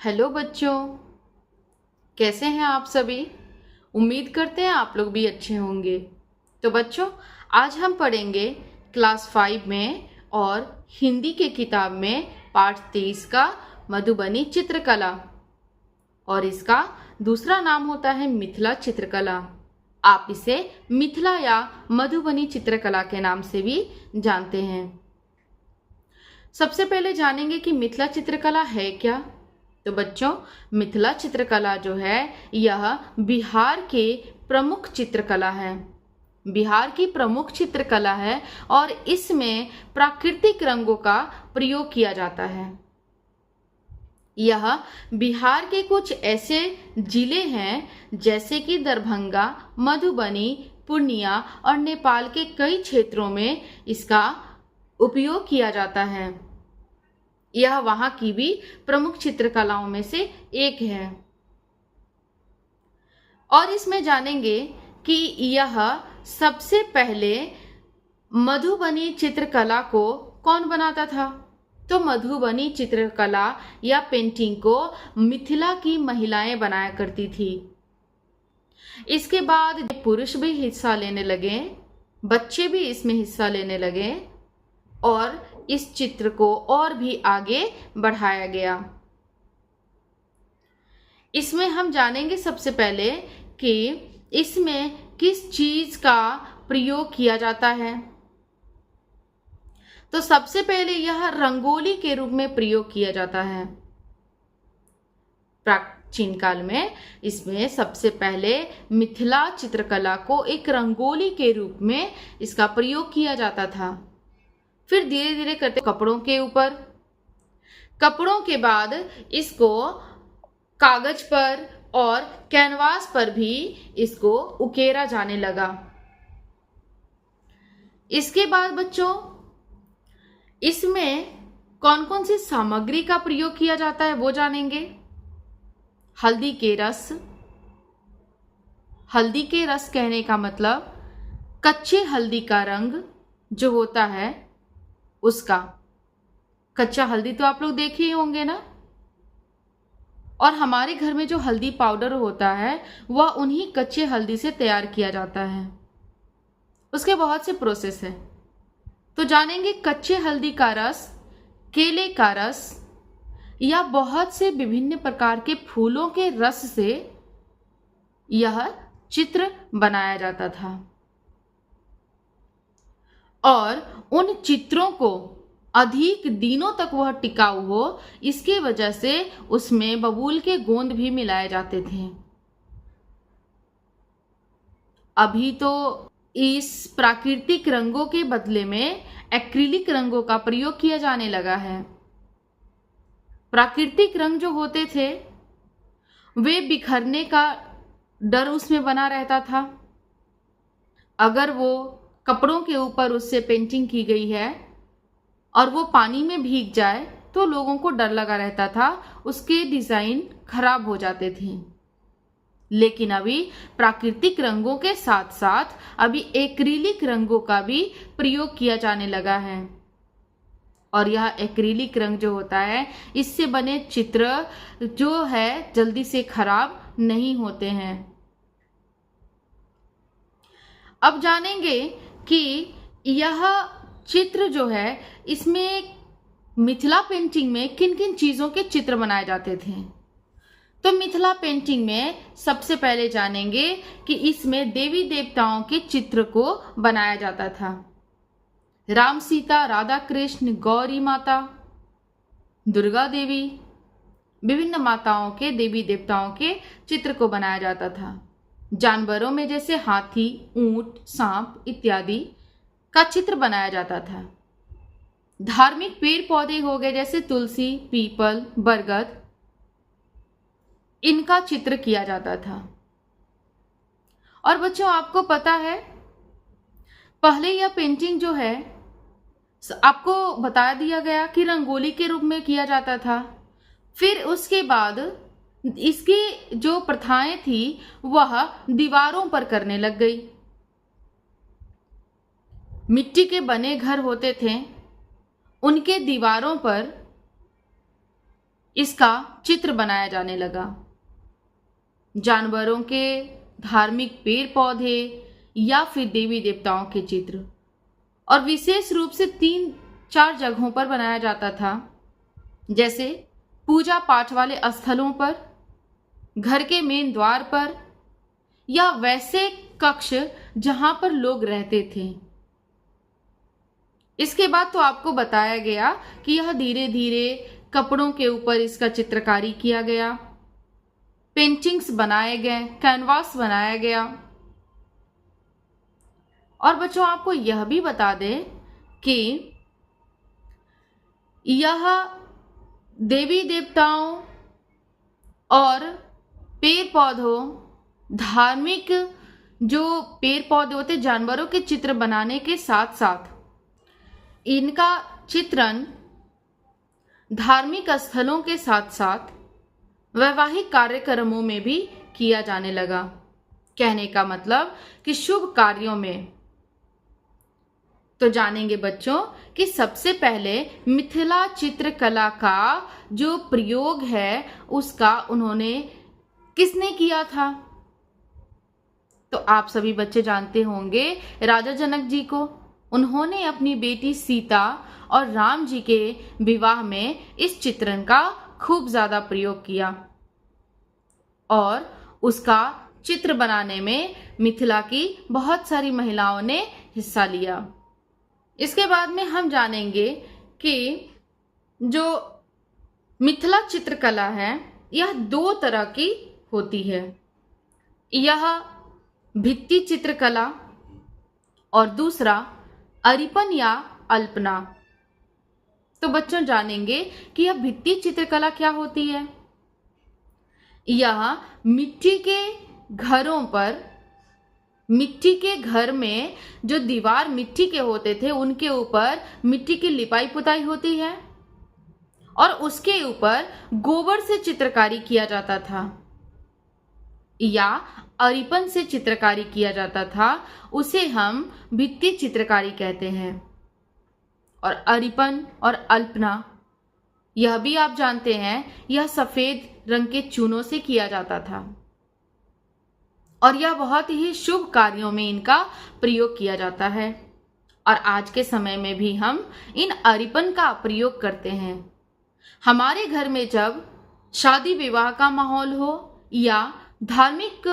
Hello बच्चों, कैसे हैं आप सभी। उम्मीद करते हैं आप लोग भी अच्छे होंगे। तो बच्चों, आज हम पढ़ेंगे क्लास 5 में और हिंदी के किताब में पाठ 23 का मधुबनी चित्रकला, और इसका दूसरा नाम होता है मिथिला चित्रकला। आप इसे मिथिला या मधुबनी चित्रकला के नाम से भी जानते हैं। सबसे पहले जानेंगे कि मिथिला चित्रकला है क्या। तो बच्चों, मिथिला चित्रकला जो है यह बिहार के प्रमुख चित्रकला है। बिहार की प्रमुख चित्रकला है और इसमें प्राकृतिक रंगों का प्रयोग किया जाता है। यह बिहार के कुछ ऐसे जिले हैं जैसे कि दरभंगा, मधुबनी, पूर्णिया और नेपाल के कई क्षेत्रों में इसका उपयोग किया जाता है। यह वहां की भी प्रमुख चित्रकलाओं में से एक है। और इसमें जानेंगे कि यह सबसे पहले मधुबनी चित्रकला को कौन बनाता था। तो मधुबनी चित्रकला या पेंटिंग को मिथिला की महिलाएं बनाया करती थी। इसके बाद पुरुष भी हिस्सा लेने लगे, बच्चे भी इसमें हिस्सा लेने लगे और इस चित्र को और भी आगे बढ़ाया गया। इसमें हम जानेंगे सबसे पहले कि इसमें किस चीज का प्रयोग किया जाता है। तो सबसे पहले यह रंगोली के रूप में प्रयोग किया जाता है। प्राचीन काल में इसमें सबसे पहले मिथिला चित्रकला को एक रंगोली के रूप में इसका प्रयोग किया जाता था। फिर धीरे धीरे करते कपड़ों के ऊपर, कपड़ों के बाद इसको कागज पर और कैनवास पर भी इसको उकेरा जाने लगा। इसके बाद बच्चों, इसमें कौन कौन सी सामग्री का प्रयोग किया जाता है वो जानेंगे। हल्दी के रस। हल्दी के रस कहने का मतलब कच्चे हल्दी का रंग जो होता है उसका। कच्चा हल्दी तो आप लोग देखे ही होंगे ना। और हमारे घर में जो हल्दी पाउडर होता है वह उन्हीं कच्चे हल्दी से तैयार किया जाता है। उसके बहुत से प्रोसेस हैं। तो जानेंगे कच्चे हल्दी का रस, केले का रस या बहुत से विभिन्न प्रकार के फूलों के रस से यह चित्र बनाया जाता था। और उन चित्रों को अधिक दिनों तक वह टिकाऊ हो, इसकी वजह से उसमें बबूल के गोंद भी मिलाए जाते थे। अभी तो इस प्राकृतिक रंगों के बदले में एक्रिलिक रंगों का प्रयोग किया जाने लगा है। प्राकृतिक रंग जो होते थे वे बिखरने का डर उसमें बना रहता था। अगर वो कपड़ों के ऊपर उससे पेंटिंग की गई है और वो पानी में भीग जाए तो लोगों को डर लगा रहता था, उसके डिजाइन खराब हो जाते थे। लेकिन अभी प्राकृतिक रंगों के साथ साथ अभी एक्रिलिक रंगों का भी प्रयोग किया जाने लगा है। और यह एक्रिलिक रंग जो होता है इससे बने चित्र जो है जल्दी से खराब नहीं होते हैं। अब जानेंगे कि यह चित्र जो है इसमें मिथिला पेंटिंग में किन किन चीजों के चित्र बनाए जाते थे। तो मिथिला पेंटिंग में सबसे पहले जानेंगे कि इसमें देवी देवताओं के चित्र को बनाया जाता था। राम सीता, राधा कृष्ण, गौरी माता, दुर्गा देवी, विभिन्न माताओं के देवी देवताओं के चित्र को बनाया जाता था। जानवरों में जैसे हाथी, ऊंट, सांप इत्यादि का चित्र बनाया जाता था। धार्मिक पेड़ पौधे हो गए जैसे तुलसी, पीपल, बरगद, इनका चित्र किया जाता था। और बच्चों, आपको पता है पहले यह पेंटिंग जो है आपको बता दिया गया कि रंगोली के रूप में किया जाता था। फिर उसके बाद इसकी जो प्रथाएं थी वह दीवारों पर करने लग गई। मिट्टी के बने घर होते थे, उनके दीवारों पर इसका चित्र बनाया जाने लगा। जानवरों के, धार्मिक पेड़ पौधे या फिर देवी देवताओं के चित्र, और विशेष रूप से 3-4 जगहों पर बनाया जाता था, जैसे पूजा पाठ वाले स्थलों पर, घर के मेन द्वार पर, या वैसे कक्ष जहां पर लोग रहते थे। इसके बाद तो आपको बताया गया कि यह धीरे धीरे कपड़ों के ऊपर इसका चित्रकारी किया गया, पेंटिंग्स बनाए गए, कैनवास बनाया गया। और बच्चों आपको यह भी बता दें कि यह देवी देवताओं और पेड़ पौधों, धार्मिक जो पेड़ पौधे होते, जानवरों के चित्र बनाने के साथ साथ इनका चित्रण धार्मिक स्थलों के साथ साथ वैवाहिक कार्यक्रमों में भी किया जाने लगा। कहने का मतलब कि शुभ कार्यों में। तो जानेंगे बच्चों कि सबसे पहले मिथिला चित्रकला का जो प्रयोग है उसका उन्होंने किसने किया था? तो आप सभी बच्चे जानते होंगे राजा जनक जी को। उन्होंने अपनी बेटी सीता और राम जी के विवाह में इस चित्रण का खूब ज्यादा प्रयोग किया और उसका चित्र बनाने में मिथिला की बहुत सारी महिलाओं ने हिस्सा लिया। इसके बाद में हम जानेंगे कि जो मिथिला चित्रकला है यह 2 तरह की होती है। यह भित्ति चित्रकला और दूसरा अरिपन या अल्पना। तो बच्चों जानेंगे कि यह भित्ति चित्रकला क्या होती है। यह मिट्टी के घरों पर, मिट्टी के घर में जो दीवार मिट्टी के होते थे उनके ऊपर मिट्टी की लिपाई पुताई होती है और उसके ऊपर गोबर से चित्रकारी किया जाता था या अरिपन से चित्रकारी किया जाता था, उसे हम भित्ति चित्रकारी कहते हैं। और अरिपन और अल्पना यह भी आप जानते हैं, यह सफेद रंग के चूनों से किया जाता था और यह बहुत ही शुभ कार्यों में इनका प्रयोग किया जाता है। और आज के समय में भी हम इन अरिपन का प्रयोग करते हैं। हमारे घर में जब शादी विवाह का माहौल हो या धार्मिक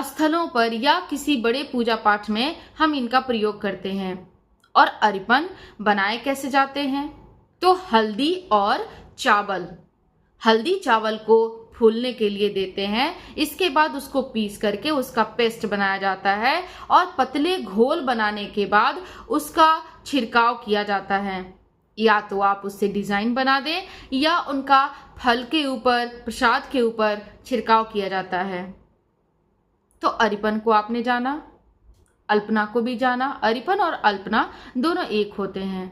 स्थलों पर या किसी बड़े पूजा पाठ में हम इनका प्रयोग करते हैं। और अरिपन बनाए कैसे जाते हैं? तो हल्दी और चावल, हल्दी चावल को फूलने के लिए देते हैं, इसके बाद उसको पीस करके उसका पेस्ट बनाया जाता है और पतले घोल बनाने के बाद उसका छिड़काव किया जाता है। या तो आप उससे डिजाइन बना दें या उनका फल के ऊपर, प्रसाद के ऊपर छिड़काव किया जाता है। तो अरिपन को आपने जाना, अल्पना को भी जाना। अरिपन और अल्पना दोनों एक होते हैं।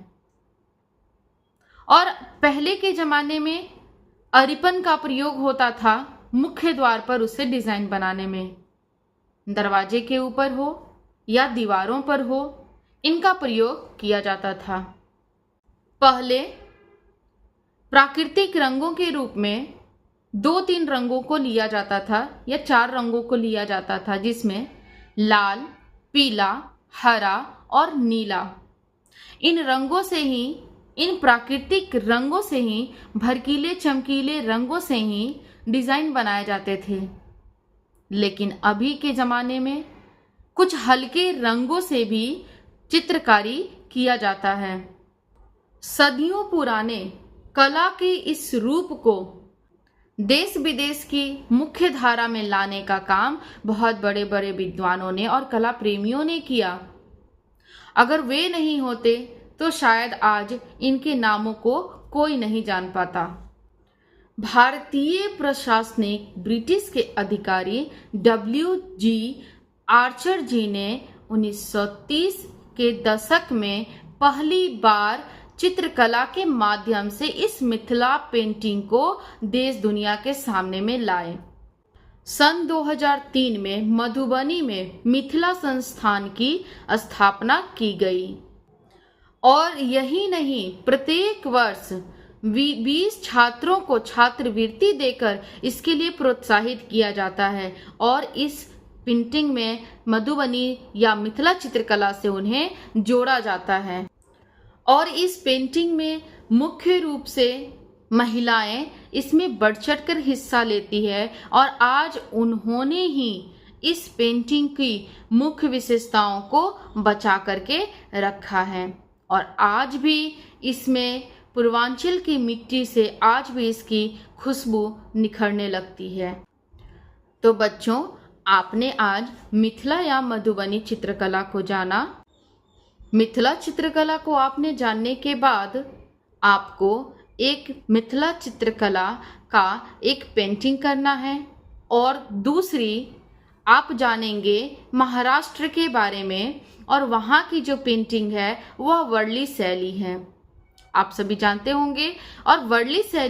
और पहले के जमाने में अरिपन का प्रयोग होता था मुख्य द्वार पर उससे डिजाइन बनाने में, दरवाजे के ऊपर हो या दीवारों पर हो, इनका प्रयोग किया जाता था। पहले प्राकृतिक रंगों के रूप में 2-3 रंगों को लिया जाता था या 4 रंगों को लिया जाता था, जिसमें लाल, पीला, हरा और नीला। इन रंगों से ही, इन प्राकृतिक रंगों से ही, भड़कीले चमकीले रंगों से ही डिजाइन बनाए जाते थे। लेकिन अभी के जमाने में कुछ हल्के रंगों से भी चित्रकारी किया जाता है। सदियों पुराने कला के इस रूप को देश विदेश की मुख्य धारा में लाने का काम बहुत बड़े बड़े विद्वानों ने और कला प्रेमियों ने किया। अगर वे नहीं होते तो शायद आज इनके नामों को कोई नहीं जान पाता। भारतीय प्रशासनिक ब्रिटिश के अधिकारी W.G. आर्चर जी ने 1930 के दशक में पहली बार चित्रकला के माध्यम से इस मिथिला पेंटिंग को देश दुनिया के सामने में लाए। सन 2003 में मधुबनी में मिथिला संस्थान की स्थापना की गई। और यही नहीं, प्रत्येक वर्ष 20 छात्रों को छात्रवृत्ति देकर इसके लिए प्रोत्साहित किया जाता है और इस पेंटिंग में मधुबनी या मिथिला चित्रकला से उन्हें जोड़ा जाता है। और इस पेंटिंग में मुख्य रूप से महिलाएं इसमें बढ़ चढ़ कर हिस्सा लेती है और आज उन्होंने ही इस पेंटिंग की मुख्य विशेषताओं को बचा करके रखा है और आज भी इसमें पूर्वांचल की मिट्टी से आज भी इसकी खुशबू निखरने लगती है। तो बच्चों, आपने आज मिथिला या मधुबनी चित्रकला को जाना। मिथिला चित्रकला को आपने जानने के बाद आपको एक मिथिला चित्रकला का एक पेंटिंग करना है और दूसरी आप जानेंगे महाराष्ट्र के बारे में और वहाँ की जो पेंटिंग है वह वर्ली शैली है। आप सभी जानते होंगे और वर्ली शैली